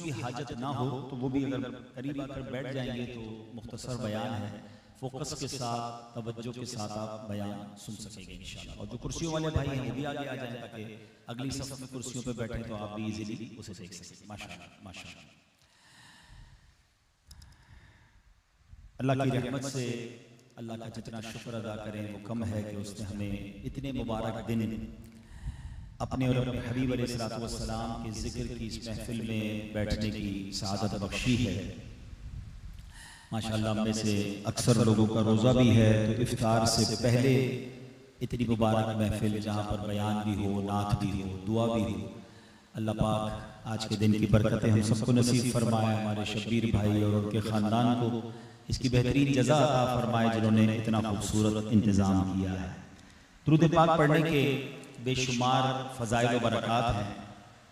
की हाजत ना हो तो वो भी अगर करीब आकर बैठ जाएंगे तो मुख्तसर बयान है, फोकस के साथ तवज्जो के साथ आप बयान सुन सकेंगे इंशाल्लाह। और जो कुर्सियों वाले भाई हैं वो भी आगे आ जाएं ताकि अगली सफ में कुर्सियों पे बैठे तो आप भी इजीली उसे देख सकें। माशाअल्लाह माशाअल्लाह। अल्लाह की रहमत से अल्लाह का जितना शुक्र अदा करें वो कम है कि उसने हमें इतने मुबारक दिन अपने और अपने हबीब अलैहिस्सलातु वस्सलाम के जिक्र की इस महफिल में बैठने की सआदत बख्शी है। माशाअल्लाह में से अक्सर लोगों का रोज़ा भी है तो इफ्तार से पहले इतनी मुबारक महफिल जहाँ पर बयान भी हो, नात भी हो, दुआ भी हो, अल्लाह पाक आज के दिन की बरकतें हम सबको नसीब फरमाए। हमारे शब्बीर भाई और उनके ख़ानदान को इसकी बेहतरीन जज़ा अता फरमाए जिन्होंने इतना खूबसूरत इंतज़ाम किया है। दुरूद पाक पढ़ने के बेशुमार फ़ज़ाइल व बरक़ात हैं।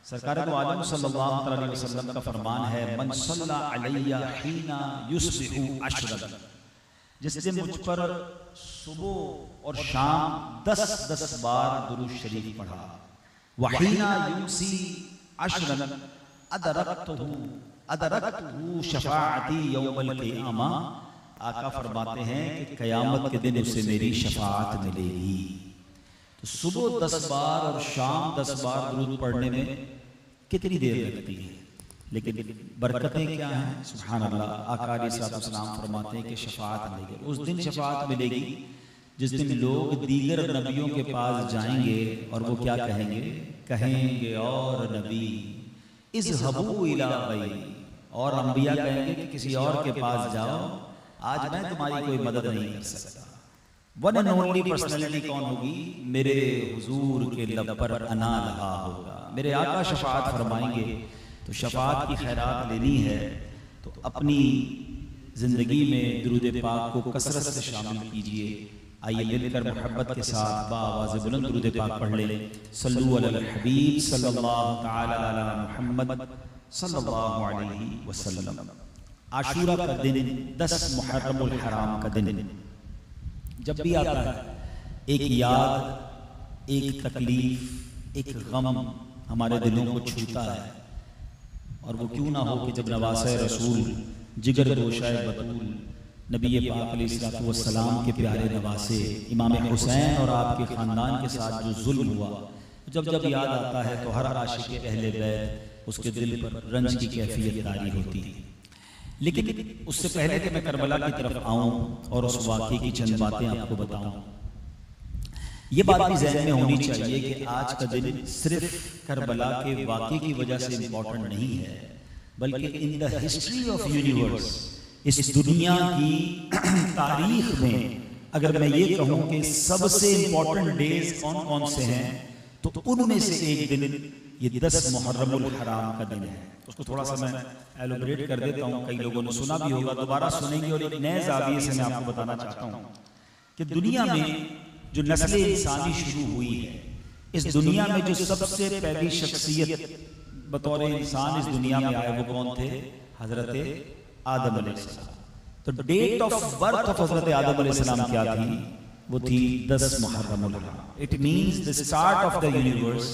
सरकार दो आलम सल्लल्लाहु अलैहि वसल्लम का फरमान है, मन सल्ला अलैया हीना युस्बिहु अशरन, जिसने मुझ पर सुबह और शाम 10-10 बार दुरूद शरीफ पढ़ा, वहीना युमसी अशरन अदरकतहु शफाअती यौमल क़ियामा। आका फरमाते हैं कि क़यामत के दिन उसे मेरी शफाअत मिलेगी। तो सुबह 10 बार और शाम 10 बार दुरूद पढ़ने में कितनी देर लगती है, लेकिन बरकतें क्या हैं। सुभान अल्लाह। आका अलैहिस्सलाम फरमाते हैं कि शफाअत मिलेगी। उस दिन शफाअत मिलेगी जिस दिन लोग दीगर नबियों के पास जाएंगे और वो क्या कहेंगे, कहेंगे और नबी इज़हबू इला गैरी, और अंबिया कहेंगे कि किसी और के पास जाओ, आज मैं तुम्हारी कोई मदद नहीं कर सकता। वन एंड ओनली पर्सनैलिटी कौन होगी, मेरे हुजूर के लब पर अना लगा होगा। मेरे आका शफाअत फरमाएंगे। तो शफाअत की खैरात लेनी है तो अपनी ज़िंदगी में दुरूद पाक को कसरत से शामिल कीजिए। आइए मिलकर मोहब्बत के साथ बाआवाज़ बुलंद दुरूद पाक पढ़ लें। सल्लु अलल हबीब सल्लल्लाहु तआला अला मुहम्मद सल्लल्लाहु अलैहि वसल्लम। आशूरा का दिन 10 मुहर्रमुल हराम का दिन जब भी आता है, एक याद, एक तकलीफ, एक गम हमारे दिलों को छूता है। और वो क्यों ना हो कि जब नवासे रसूल जिगर गोशाए बतूल नबी पाक अलैहिस्सलातु वस्सलाम के प्यारे नवासे इमाम हुसैन और आपके ख़ानदान के साथ जो जुल्म हुआ, जब जब याद आता है तो हर आशिक़ अहले बैत उसके दिल पर रंज की कैफियत तारी होती है। लेकिन उससे पहले कि मैं करबला की तरफ आऊँ और उस वाक़े की चंद बातें आपको बताऊँ, ये बात भी ज़हन में होनी चाहिए कि आज का दिन सिर्फ करबला के वाक़े की वजह से इम्पोर्टेंट नहीं है, बल्कि in the history of universe, इस दुनिया की तारीख में अगर मैं ये कहूँ कि सबसे इम्पोर्टेंट डेज कौन कौन से हैं, तो उनमें से एक दिन ये 10 मुहर्रमुल हराम का दिन है। उसको थोड़ा सा मैं एलोबरेट कर देता हूँ। कई लोगों ने सुना भी होगा, दोबारा सुनेंगे। और एक नए ज़ाविये से मैं आपको बताना चाहता हूँ कि दुनिया में जो नस्ल इंसानी शुरू हुई है, इस दुनिया में जो सबसे पहली शख्सियत बतौर इंसान इस दुनिया में आए वो कौन थे, हजरत आदम अलैहिस्सलाम। तो डेट ऑफ बर्थ ऑफ हजरत आदम अलैहिस्सलाम क्या थी, वो थी 10 मुहर्रमुल हराम। It means the start of the universe.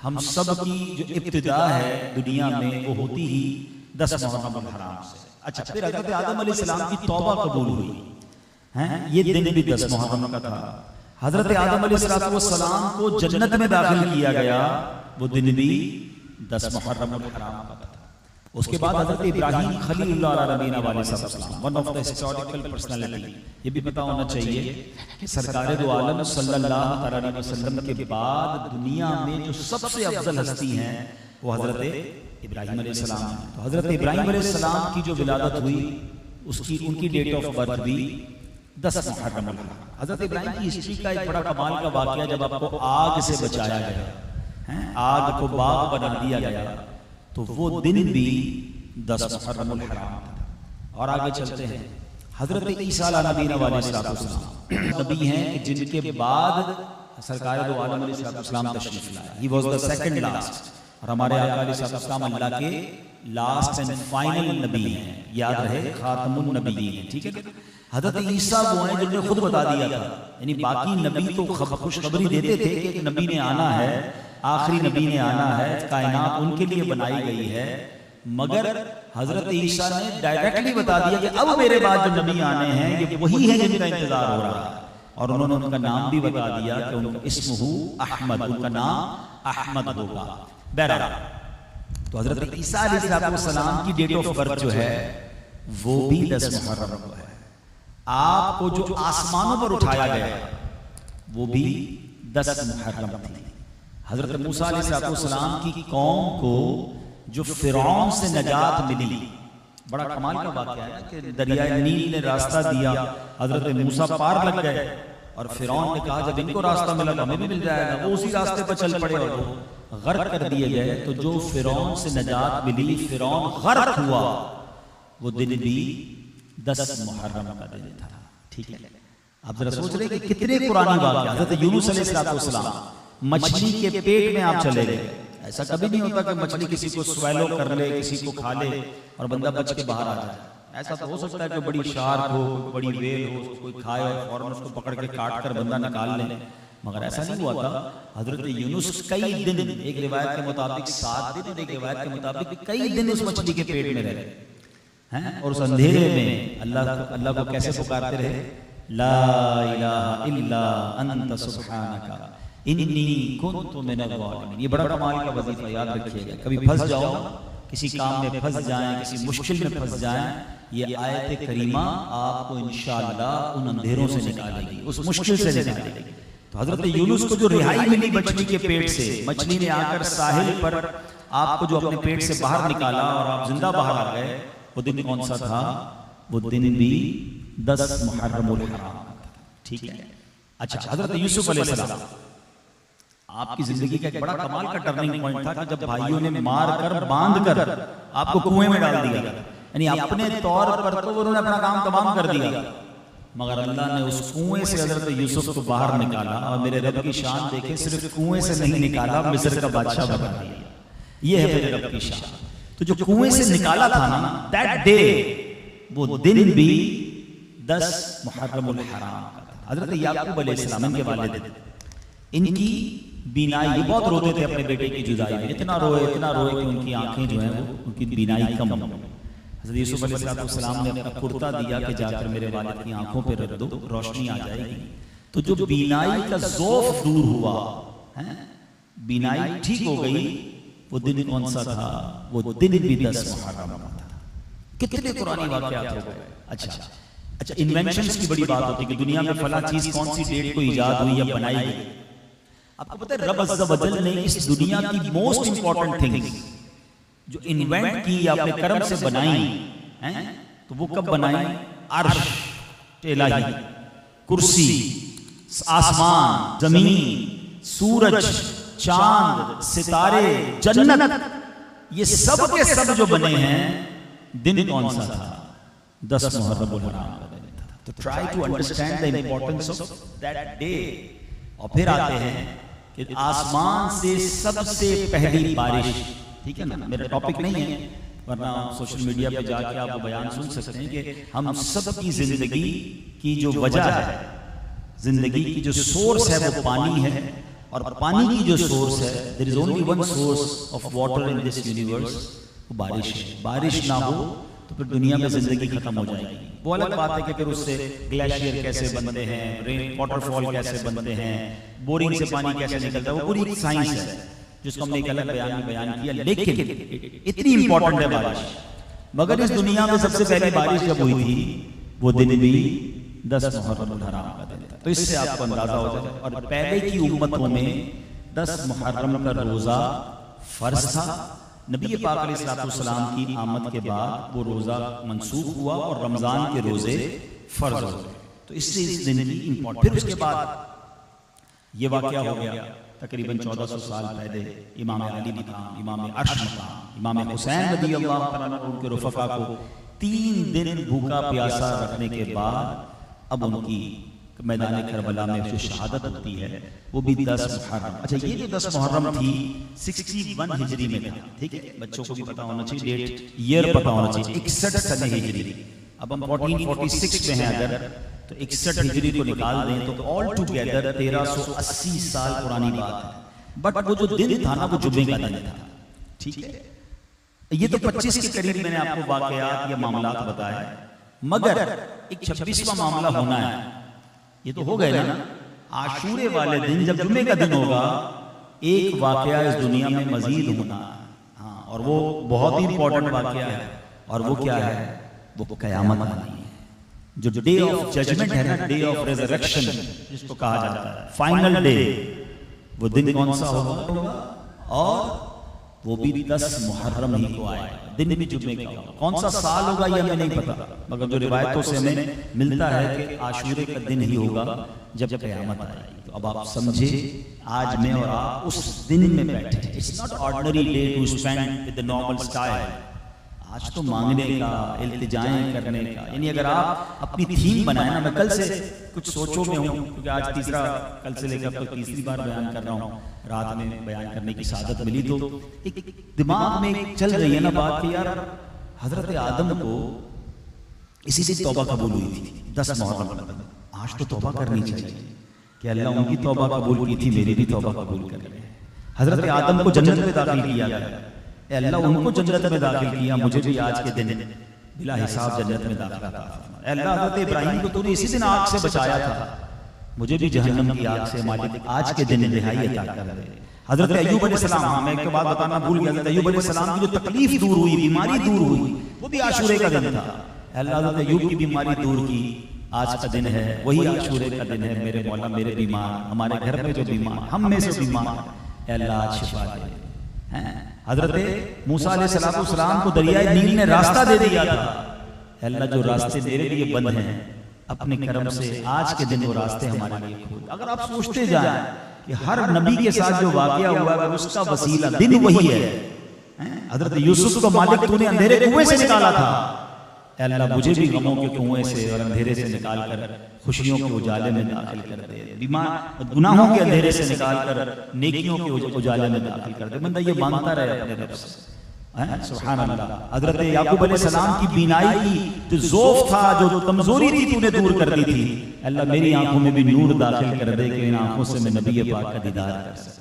हम सब की जो इब्तिदा है दुनिया में वो होती ही 10 मुहर्रमुल हराम से। अच्छा, फिर हजरत आदम अलैहिस्सलाम की तौबा कबूल हुई हैं, ये दिन भी 10 मुहर्रम का था। हजरत आदम अलैहिस्सलाम को जन्नत में दाखिल किया गया, वो दिन भी 10 मुहर्रमुल हराम का था। उसके बाद हजरत इब्राहीम खलीलुल्लाह अलैहि वसल्लम, one of the historical personality, ये भी पता होना चाहिए कि सरकार दो आलम सल्लल्लाहु अलैहि वसल्लम के बाद दुनिया में जो सबसे अफजल हस्ती हैं वो हजरत इब्राहीम अलैहिस्सलाम हैं। तो हजरत इब्राहीम अलैहिस्सलाम की जो विलादत हुई उसकी उनकी डेट ऑफ बर्थ भी 10 मुहर्रमुल हराम। हजरत इब्राहीम की हिस्ट्री का एक बड़ा कमाल का वाक़या, जब आपको आग से बचाया गया है, आग को बाग बना दिया गया, तो वो दिन भी 10 मुहर्रमुल हराम था। और आगे चलते हैं, हजरत ईसा अलैहिस्सलाम नबी हैं जिनके बाद सरकार दो आलम अलैहिस्सलाम तशरीफ लाए। He was the second last. और हमारे आका अलैहिस्सलाम अल्लाह के लास्ट एंड फाइनल नबी हैं, याद रहे, खातमुन नबीय्यीन हैं। ठीक है। हजरत ईसा वो हैं जिन्होंने खुद बता दिया था, यानी बाकी नबी तो खुशखबरी देते थे कि एक नबी ने आना है, आखिरी नबी ने आना है, कायनात उनके लिए बनाई गई है, मगर हजरत ईसा ने डायरेक्टली बता दिया कि अब मेरे बाद जो नबी आने हैं ये वही है जिनका इंतजार हो रहा है, और उन्होंने उनका नाम भी बता दिया कि उनका इस्मुहु अहमद, उनका नाम अहमद होगा। बहरहाल तो हजरत ईसा अलैहिस्सलाम की डेट ऑफ बर्थ जो है वो भी 10 मुहर्रम को है। आपको जो आसमानों पर उठाया गया वो भी 10 मुहर्रम थी। हजरत मूसा अलैहिस्सलाम की कौम को जो फिरौन से नजात मिली, बड़ा कमाल का वाक़या है कि दरिया नील ने रास्ता दिया, हजरत मूसा पार लग गए और फिरौन ने कहा जब इनको रास्ता मिला तो हमें भी मिल जाएगा, वो उसी रास्ते पर चल पड़े और वो गर्क कर दिए गए। तो जो फिरौन से नजात मिली, फिरौन गर्क हुआ, वो दिन भी 10 मुहर्रम का दिन था। ठीक है, आप जरा सोच रहे कि कितने पुरानी बात है। हजरत यूनुस अलैहिस्सलाम मछली के पेट में आप चले गए। ऐसा कभी नहीं होता कि मछली किसी को स्वेलो कर ले, किसी को खा ले और बंदा बच के बाहर आ जाए। ऐसा तो हो सकता है कि बड़ी शार्क हो, बड़ी वेल हो, कोई खाए और फौरन उसको पकड़ के काट कर बंदा निकाल ले, मगर ऐसा नहीं हुआ था। हजरत यूनुस कई दिन, एक रिवायत के मुताबिक 7 दिन और एक रिवायत के मुताबिक कई दिन उस मछली के पेट में रहे हैं, और उस अंधेरे में अल्लाह को कैसे पुकारते रहे, ला इलाहा इल्ला अंत सुब्हानका इन्नी कुन्तु मिनज़ ज़ालिमीन। ये बड़ा कमाल का वजीफा, याद रखिएगा। कभी फंस जाओ, किसी काम में फंस जाएं, किसी मुश्किल में फंस जाएं, ये आयत करीमा आपको इंशाअल्लाह उन अंधेरों से निकालेगी, उस मुश्किल से निकालेगी। तो हजरत यूनुस को जो रिहाई मिली मछली के पेट से, मछली ने आकर साहिल पर आपको जो अपने पेट से बाहर निकाला और आप जिंदा बाहर आ गए, वो दिन कौन सा था? वो दिन भी 10 मुहर्रमुल हराम था। ठीक है, अच्छा, हजरत यूसुफ अलैहिस्सलाम आपकी जिंदगी का एक बड़ा कमाल का टर्निंग पॉइंट था कि जब भाइयों ने मार कर बांध कर आपको कुएं में डाल दिया, यानी अपने तौर पर तो उन्होंने अपना काम तमाम कर दिया, मगर अल्लाह ने उस कुएं से हजरत यूसुफ को बाहर निकाला। और मेरे रब की शान देखे, सिर्फ कुएं से नहीं निकाला, मिस्र का बादशाह बना दिया। ये है मेरे रब की शान। तो जो कुएं से निकाला था ना, दैट डे, वो दिन भी 10 मुहर्रमुल हराम का था। हजरत याकूब अलैहिस्सलाम इनके वालिद, इनकी बीनाई, ये बहुत रोते थे अपने बेटे की जुदाई में, इतना रोए कि उनकी आंखें जो हैं वो, उनकी बीनाई कम हो। हज़रत यूसुफ अलैहिस्सलाम ने अपना कुर्ता दिया कि जाकर मेरे वालिद की आंखों पे रख दो, रोशनी आ जाएगी। तो जो बीनाई का ज़ौफ दूर हुआ है, बीनाई ठीक हो गई, वो दिन कौन सा था? वो दिन भी 10 मुहर्रम का था। कितने पुरानी वाक़यात हो गए। अच्छा, इन्वेंशंस की बड़ी बात होती है कि दुनिया में फला चीज कौन सी डेट को ईजाद हुई या बनाई गई। आपको पता है रब अज़्ज़ा वजल ने इस दुनिया की मोस्ट इंपॉर्टेंट थिंग्स जो इन्वेंट की या अपने कर्म से बनाई हैं, तो वो कब बनाई? अर्श, इलाही, कुर्सी, आसमान, जमीन, सूरज, चांद, सितारे, जन्नत, ये सब के सब जो बने हैं, दिन कौन सा था? 10 मुहर्रमुल हराम का दिन था। तो try to understand the importance of that day. और फिर आते हैं कि आसमान से सबसे पहली बारिश, ठीक है ना, मेरा टॉपिक नहीं है, वरना सोशल मीडिया पे जाके आप वो बयान सुन सकते हैं कि हम सब की जिंदगी की जो वजह है, जिंदगी की जो सोर्स है वो पानी है, और पानी की जो सोर्स है, there is only one source of water in this universe, वो बारिश है। बारिश ना हो तो फिर दुनिया में जिंदगी खत्म हो जाएगी। वो अलग बात है कि फिर उससे ग्लेशियर कैसे बनते हैं, रेन वाटरफॉल कैसे बनते हैं, बोरिंग से पानी कैसे निकलता है, वो पूरी एक साइंस है जिसको हमने एक अलग बयान में बयान किया। लेकिन इतनी इंपॉर्टेंट है बारिश। मगर इस दुनिया में सबसे पहली बारिश जब हुई थी, वो दिन भी 10 मुहर्रमुल हराम का दिन था। तो इससे आपको अंदाजा हो जाए। और पहले की उम्मतों में 10 मुहर्रम का रोजा फर्ज था। नबी पाक अलैहिस्सलाम की आमद के बाद वो रोजा मंसूख हुआ और रमजान के रोजे फर्ज हो गए। तो इससे इस दिन की इंपॉर्टेंट। फिर उसके बाद ये वाकया हो गया तकरीबन 1400 साल पहले, इमाम अली मकाम, इमाम अर्श मकाम, इमाम हुसैन रज़ियल्लाहु तआला अन्हु उनके रफ़क़ा को 3 दिन भूखा प्यासा रखने के बाद अब उनकी मैदान करबला में जो शहादत होती है वो भी 10 मुहर्रम। अच्छा, ये जो 10 मुहर्रम थी 61 हिजरी में था। ठीक है, बच्चों को भी पता होना चाहिए, डेट ईयर पता होना चाहिए। 61 सने हिजरी। अब हम 1446 में हैं, अगर तो 61 हिजरी को निकाल दें तो ऑल टुगेदर 1380 साल पुरानी बात है। बट वो जो दिन था ना, वो जुम्मे का दिन था। ठीक है, ये तो 25 के करीब मैंने आपको वाकयात या मामलात बताया, मगर एक 26वां मामला होना है। ये तो हो गए ना, आशूरे वाले दिन जब जुम्मे का दिन होगा, एक वाकया इस दुनिया में मजीद होना है। हाँ, और वो बहुत ही इंपॉर्टेंट वाकया है, और वो क्या है? वो कयामत आनी है, जो डे ऑफ जजमेंट है ना, डे ऑफ रिजरेक्शन जिसको कहा जाता है, फाइनल डे। वो दिन कौन सा होगा? और वो भी 10 मुहर्रम ही को आएगा, दिन भी जुम्मे का होगा। कौन सा साल होगा ये हमें नहीं पता, मगर जो रिवायतों से हमें मिलता है कि आशूरे का दिन ही होगा जब कयामत आएगी। तो अब आप समझे, आज मैं और आप उस दिन में बैठे हैं। It's not ordinary day to spend with the normal style. आज तो मांगने का, इल्तिजाएं करने का, यानी अगर आप अपनी थीम बनाए ना, मैं कल से कुछ सोचों में हूँ, क्योंकि आज तीसरा, कल से लेकर तो तीसरी बार बयान कर रहा हूँ, रात में बयान करने की सादत मिली, तो एक दिमाग में चल रही है ना बात कि यार हजरत आदम को इसी से तौबा कबूल हुई थी 10 मुहर्रम। आज तो तौबा करनी चाहिए कि अल्लाह उनकी तौबा कबूल की थी, मेरी भी तौबा कबूल कर ले। हजरत आदम को जन्नत में दाखिल किया गया, अल्लाह उनको जन्नत में दाखिल किया, मुझे भी आज के दिन बिला हिसाब जन्नत में दाखिल था। अल्लाह हज़रत इब्राहिम को तूने इसी दिन आग से बचाया था, मुझे भी जहन्नम की आग से मालिक आज के दिन रिहाई अता कर दे। हज़रत अय्यूब अलैहिस्सलाम, हाँ मैं एक बात बताना भूल गया, हज़रत अय्यूब अलैहिस्सलाम की जो तकलीफ दूर हुई, बीमारी दूर हुई, वो भी आशूरे का दिन था। अल्लाह हज़रत अय्यूब की बीमारी दूर की, आज का दिन है वही आशूरे का दिन है। मेरे मौला, मेरे बीमार, हमारे घर में जो बीमार, हम में से बीमार, अल्लाह आज शिफा दे। हजरत मूसा अलैहिस्सलाम को दरियाए नील ने रास्ता दे दिया था, अल्लाह जो रास्ते मेरे लिए बंद हैं, अपने करम से आज के दिन वो रास्ते हमारे लिए खोल। अगर आप सोचते जाएं कि हर नबी के साथ जो वाकया हुआ है उसका वसीला दिन वही है। हजरत यूसुफ को मालिक तूने अंधेरे कुएं से निकाला था, अल्लाह मुझे भी गमों के कुएं से और अंधेरे से निकाल कर खुशियों के उजाले में दाखिल कर दे, बीमार गुनाहों के अंधेरे से निकाल कर नेकियों के उजाले में दाखिल कर दे। बंदा ये मांगता रहे अपने रब से। सुभान अल्लाह। हजरत याकूब अलैहिस्सलाम की बीनाई की जो ज़ौफ़ था, जो कमजोरी थी, तूने दूर कर दी थी। अल्लाह मेरी आंखों में भी नूर दाखिल कर दे कि इन आंखों से मैं नबी पाक का दीदार कर सकूं।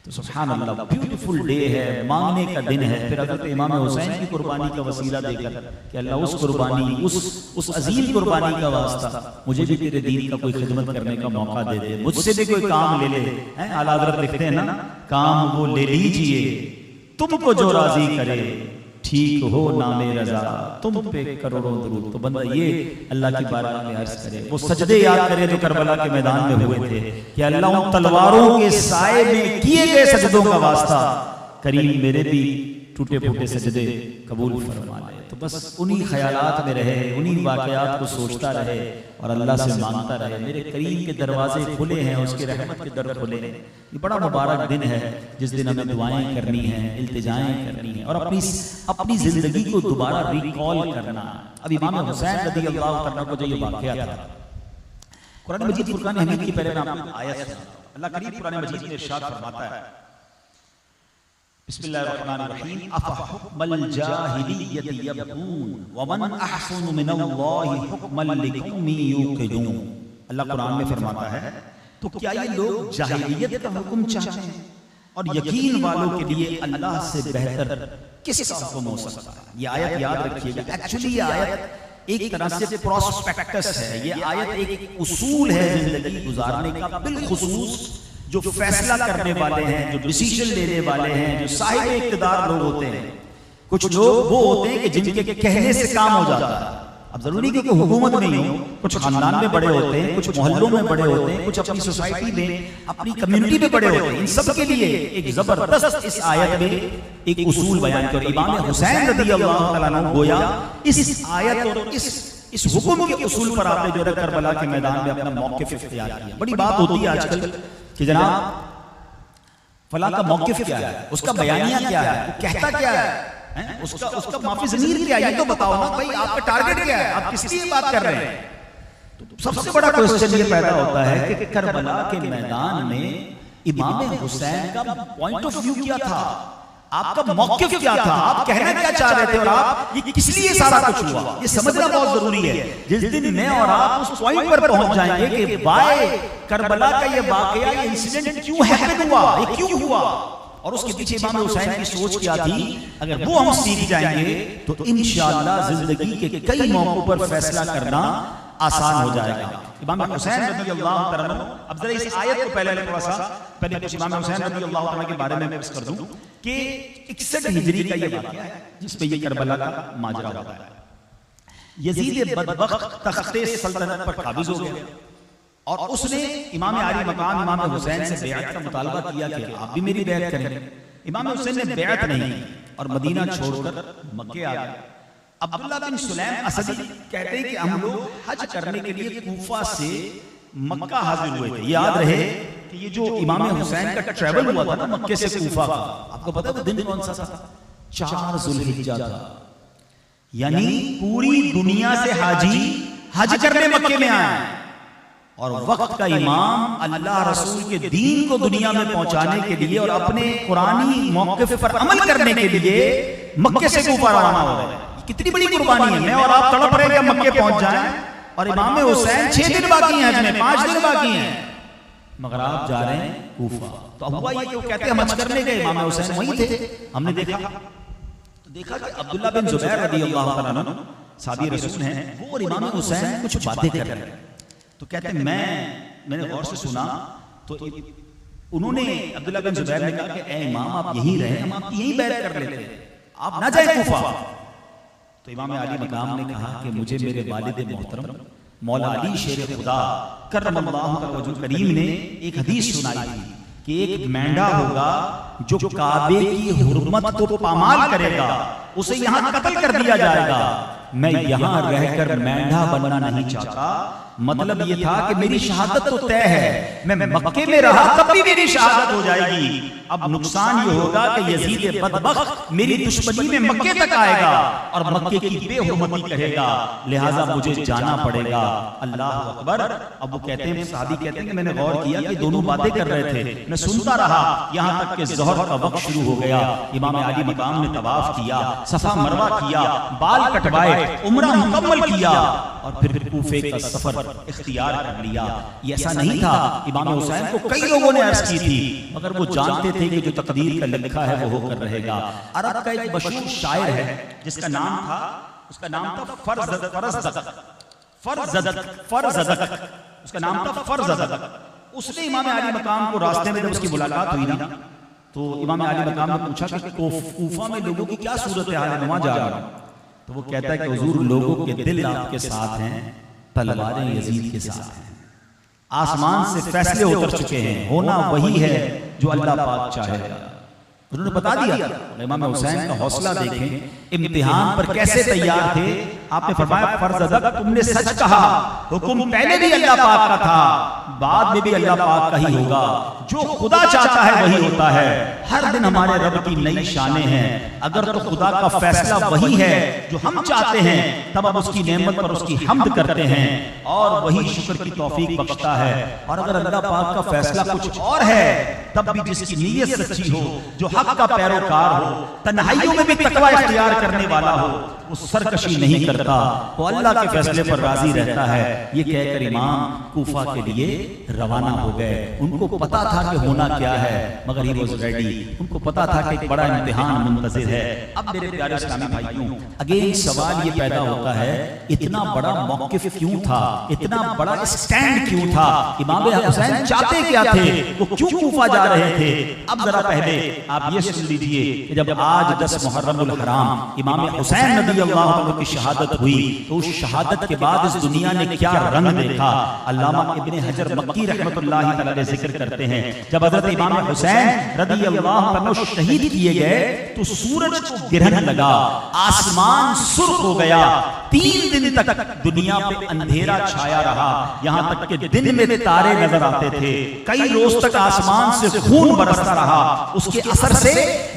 तो सुभान अल्लाह, ब्यूटीफुल डे है, मांगने का दिन है। फिर हज़रत इमाम हुसैन की कुर्बानी का वसीला देकर कि अल्लाह उस कुर्बानी, उस अजीम कुर्बानी का वास्ता मुझे भी तेरे दीन का कोई खिदमत करने का मौका दे दे, मुझसे भी कोई काम ले ले। आला हज़रत लिखते हैं ना, काम वो ले लीजिए तुमको जो राजी करे, ठीक हो नामे रजा तुम पे करोड़ों दुरूद। तो बंदा ये अल्लाह की बारगाह में अर्ज करे, वो सजदे याद करे जो करबला के मैदान में हुए थे कि अल्लाह उन तलवारों के साए में किए गए सजदों का वास्ता करीम मेरे भी टूटे फूटे सजदे कबूल फरमा ले। तो बस उन्हीं ख्यालात में रहे, उन्हीं वाकयात को सोचता रहे और अल्लाह से मांगता रहे। मेरे करीम के दरवाजे खुले हैं, उसके रहमत के दर खुले हैं। ये बड़ा मुबारक दिन है जिस दिन हमें दुआएं करनी हैं, इल्तिजाएं करनी हैं और अपनी जिंदगी को दोबारा रिकॉल करना। अब इमाम हुसैन रज़ियल्लाहु तआला को जो ये वाकया था, कुरान मजीद फुरकान हमीद की पहले में आपको आयत है, अल्लाह करीम कुरान मजीद में इरशाद फरमाता है, बिस्मिल्लाहिर्रहमानिर्रहीम, अफ़हुक्मल जाहिलिय्यति यबगून वमन अहसनु मिनल्लाहि हुक्मन लिक़ौमिन युक़िनून। अल्लाह कुरान में फरमाता है, तो क्या ये लोग जाहिलियत का हुक्म चाहते हैं और यकीन वालों के लिए अल्लाह से बेहतर किसका हुक्म हो सकता है। ये आयत याद रखिएगा, एक्चुअली ये आयत एक तरह से प्रोस्पेक्टस है। ये आयत एक उसूल है जिंदगी गुजारने का, बिलखुसूस जो फैसला करने वाले हैं, जो डिसीजन लेने वाले हैं, जो साहिब इक़्तिदार लोग होते हैं। कुछ लोग वो होते हैं कि जिनके कहने से काम हो जाता है। अब जरूरी कि हुकूमत में ही हो, कुछ खानदान में बड़े होते हैं, कुछ मोहल्लों में बड़े होते हैं, कुछ अपनी सोसाइटी में, अपनी कम्युनिटी में बड़े होते हैं। इन सब के लिए एक जबरदस्त इस आयत में एक उसूल बयान किया। इमाम हुसैन रज़ियल्लाहु तआला अन्हु गोया इस आयत और इस हुक्म के उसूल पर आपने जो है करबला के मैदान में अपना मौक़िफ़ इख्तियार किया। बड़ी बात होती है आजकल कि जनाब फला का मौक़िफ़ क्या है, उसका बयानिया क्या है, वो कहता क्या है, उसका माफी ज़मीर क्या है, ये तो बताओ ना भाई, आपका टारगेट क्या है, आप किस लिए बात कर रहे हैं। तो सबसे बड़ा क्वेश्चन ये पैदा होता है कि करबला के मैदान में इमाम हुसैन का पॉइंट ऑफ व्यू क्या था, आपका मौक़िफ़ क्या था, आप कहना क्या चाह रहे थे और आप ये किस लिए सारा कुछ हुआ, ये समझना बहुत जरूरी है। जिस दिन मैं और आप उस पॉइंट पर पहुंच जाएंगे कि वाय करबला का ये वाकया, ये इंसिडेंट क्यों हैपन हुआ, ये क्यों हुआ, और उसके पीछे इमाम हुसैन की सोच क्या थी, अगर वो हम सीख जाएंगे तो इंशाअल्लाह जिंदगी के कई मौकों पर फैसला करना आसान हो जाएगा। इमाम हुसैन रज़ियल्लाहु तआला अन्हु, अब जरा इस आयत को पहले थोड़ा सा पहले कुछ इमाम हुसैन रज़ियल्लाहु तआला के बारे में मैं कर दूं कि 61 हिजरी का ये वाक़या है जिसपे ये करबला का माजरा होता है। यजीद बदबख्त तख्ते सल्तनत पर काबिज हो गया और उसने इमाम आली मकाम इमाम हुसैन से बैअत का मुतालबा किया कि आप भी मेरी बैअत करें। इमाम हुसैन ने बैअत नहीं की और मदीना छोड़कर मक्के आ गए। अब्दुल्लाह बिन सुलैम असदी कहते हैं कि हम लोग हज करने के लिए कूफा से मक्का हाजिर हुए थे। याद रहे कि ये जो इमाम हुसैन का ट्रैवल हुआ था ना मक्के से कूफा का, आपको पता है वो दिन कौन सा था? 4 ज़ुल्हिज्जा था। यानी पूरी दुनिया से हाजी हज करने मक्के में आए और वक्त का इमाम अल्लाह रसूल के दीन को दुनिया में पहुंचाने के लिए और अपने कुरानी मौक़िफ़ पर अमल करने के लिए मक्के से कूफा रवाना हो रहे हैं। कितनी बड़ी कुर्बानी है। मैं और आप तड़प रहे हैं मक्के पहुंच जाएं और इमाम हुसैन 6 दिन बाकी हैं, हज में 5 दिन बाकी हैं, मगर आप जा रहे हैं कूफा। तो अब हुआ ये कि वो कहते हैं हज करने गए, इमाम हुसैन वहीं थे। हमने देखा कि अब्दुल्ला बिन जुबैर रज़ियल्लाहु तआला अन्हु साहबी रसूल हैं, वो और इमाम हुसैन कुछ बातें कर रहे हैं। तो कहते हैं मैंने गौर से सुना तो उन्होंने अब्दुल्ला बिन जुबैर ने कहा कि ए इमाम आप यहीं रहे, हम आप यहीं बैत कर लेते हैं, आप ना जाए कूफा। तो इमाम अली मकाम ने कहा कि मुझे मेरे वालिद मोहतरम मौला अली शेर खुदा करमल्लाहु वजहु करीम ने एक हदीस सुनाई थी कि एक मेंढा होगा जो काबे की हुर्मत को पामाल करेगा, उसे यहाँ कत्ल कर दिया जाएगा। मैं यहाँ रहकर मेंढा बनना नहीं चाहता। मतलब ये था कि मेरी शहादत तो तय है, मैं मक्के में रहा तब भी मेरी शहादत हो जाएगी। अब नुकसान ये होगा कि यजीद बदबख्त मेरी दुश्मनी में मक्के तक आएगा और मक्के की बेहुरमती करेगा, लिहाजा मुझे जाना पड़ेगा। अल्लाह अकबर। अब वो कहते हैं, साहबी कहते हैं कि मैंने गौर किया कि दोनों बातें कर रहे थे, मैं सुनता रहा यहाँ तक कि ज़ोहर का वक्त शुरू हो गया। इमाम अली मकाम ने तवाफ किया, सफा मरवा किया, बाल कटवाए, उम्रा मुकम्मल किया और फिर कूफे का सफर इख्तियार कर लिया। ये ऐसा नहीं था, इमाम हुसैन को कई लोगों ने अर्ज की थी, मगर वो जानते थे कि जो तकदीर का लिखा है वो होकर रहेगा। अरब का एक मशहूर शायर है जिसका नाम था उसका नाम था फरज़दक। उसने इमाम अली मकाम को रास्ते में जब उसकी मुलाकात हुई ना, तो इमाम अली मकाम ने पूछा कि कूफा में लोगों की क्या सूरत हाल है, वहां जा रहा हूं। तो वो कहता है कि हुजूर लोगों के दिल आपके साथ हैं, तलवारें यजीद के साथ हैं। आसमान से फैसले उतर चुके हैं, होना वही है जो अल्लाह पाक चाहेगा। उन्होंने बता दिया। इमाम हुसैन का हौसला देखें, इम्तिहान पर कैसे तैयार थे। आपने फरमाया फरज़दक तुमने सच कहा, हुक्म पहले भी अल्लाह पाक का था, बाद में भी अल्लाह पाक का ही होगा। जो खुदा चाहता है वही होता है। हर दिन हमारे रब की नई शानें हैं। अगर तो खुदा का फैसला वही है जो हम चाहते हैं, तब हम उसकी नेमत पर उसकी हम्द करते हैं और वही शुक्र की तौफीक बख्शता है। और अगर अल्लाह पाक का फैसला कुछ और है, तब भी जिसकी नीयत सच्ची हो, जो हक का पैरोकार हो, तन्हाइयों में भी तकवा इख्तियार करने वाला हो, वो सरकशी नहीं करता, वो अल्लाह के फैसले पर राजी रहता है। ये कहकर इमाम कूफा के लिए रवाना हो गए। उनको पता था कि होना क्या है, मगर ही वाज रेडी। उनको पता था कि एक बड़ा इम्तिहान मुंतज़िर है। अब मेरे प्यारे इस्लामी भाइयों, अगेन सवाल ये पैदा होता है, इतना बड़ा मौक़िफ़ क्यों था, इतना बड़ा स्टैंड क्यों था? इमाम हुसैन चाहते क्या थे, वो क्यों कूफा जा रहे थे? अब जरा पहले आप ये सुन लीजिए कि जब आज 10 मुहर्रमुल हराम इमाम हुसैन रज़ियल्लाहु अन्हु की शहादत हुई, तो उस शहादत के बाद इस दुनिया ने क्या रंग देखा। अल्लामा इब्ने हजर मक्की रहमतुल्लाहि तआला अलैह जिक्र करते हैं, जब हज़रत इमाम हुसैन रज़ियल्लाहु अन्हु शहीद किए गए तो सूरज को ग्रहण लगा, आसमान सुर्ख हो गया। 3 दिन तक दुनिया पे अंधेरा छाया रहा, यहाँ तक कि दिन में तारे नजर आते थे। कई रोज तक आसमान से खून बरसता रहा। उसके असर से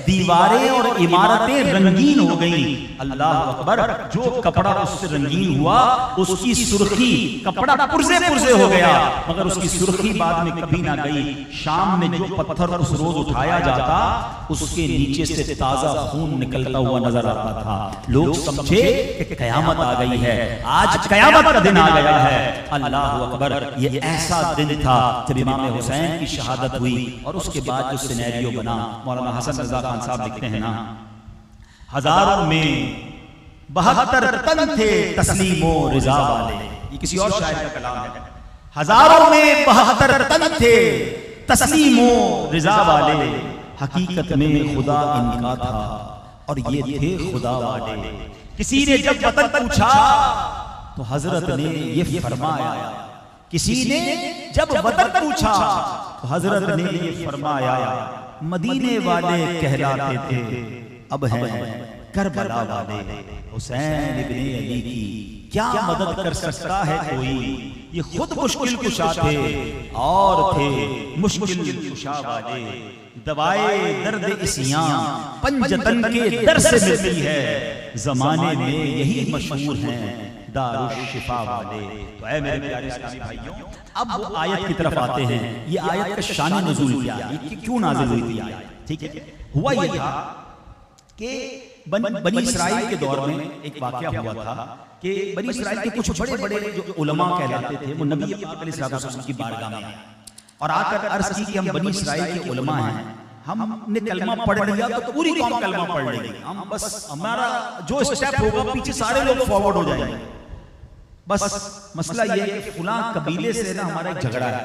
दीवारें और इमारतें रंगीन हो गई। अल्लाह अकबर, जो कपड़ा उससे रंगीन हुआ उसकी सुर्खी, कपड़ा पुरजे पुरजे हो गया, मगर उसकी सुर्खी बाद में कभी ना गई। शाम में जो पत्थर उस रोज उठाया जाता उसके नीचे से ताजा खून निकलता हुआ नजर आता था। लोग समझे कि कयामत आ गई है, आज कयामत का दिन आ गया है। अल्लाह अकबर, ये ऐसा दिन था जब इमाम हुसैन की शहादत हुई और उसके बाद जो सिनेरियो बना। मौलाना हसन रजा खान साहब लिखते हैं ना, हजारों में 72 तन थे तस्लीमो रिजा वाले। ये किसी और शायर का कलाम है। हजारों में 72 तन थे तस्लीमो रिजा वाले, हकीकत में खुदा इनका था और ये थे खुदा वाले। किसी ने जब वतन पूछा तो हजरत ने ये फरमाया, किसी ने जब वतन पूछा तो हजरत ने ये फरमाया, मदीने वाले कहलाते थे अब हैं करबला वाले। हुसैन इब्ने अली की क्या मदद कर सकता है कोई, ये खुद मुश्किल कुशा थे और थे मुश्किल कुशा वाले। दवाए दर्द इसियां पंजतन के दर से मिलती है, जमाने में यही मशहूर हैं दारुश शिफा वाले। तो ऐ मेरे प्यारे इस्लामी भाइयों, अब वो आयत की तरफ आते हैं। ये आयत का शान नुज़ूल क्या है, ये क्यों नाज़िल हुई थी आयत? ठीक है, हुआ ये था कि बनी इसराइल के दौर में एक वाकया हुआ था कि बनी इसराइल के कुछ बड़े बड़े जो उलमा कहलाते थे वो नबी पाक अलैहि सल्लम की बारगाह में आए और आकर अर्ज की कि हम बनी इसराइल के उलमा हैं, हमने कलमा पढ़ लिया तो पूरी कौम कलमा पढ़ लेगी, हम बस हमारा जो स्टेप होगा पीछे सारे लोग फॉरवर्ड हो जाएंगे। बस मसला ये है कि फुलां कबीले से ना हमारा एक झगड़ा है,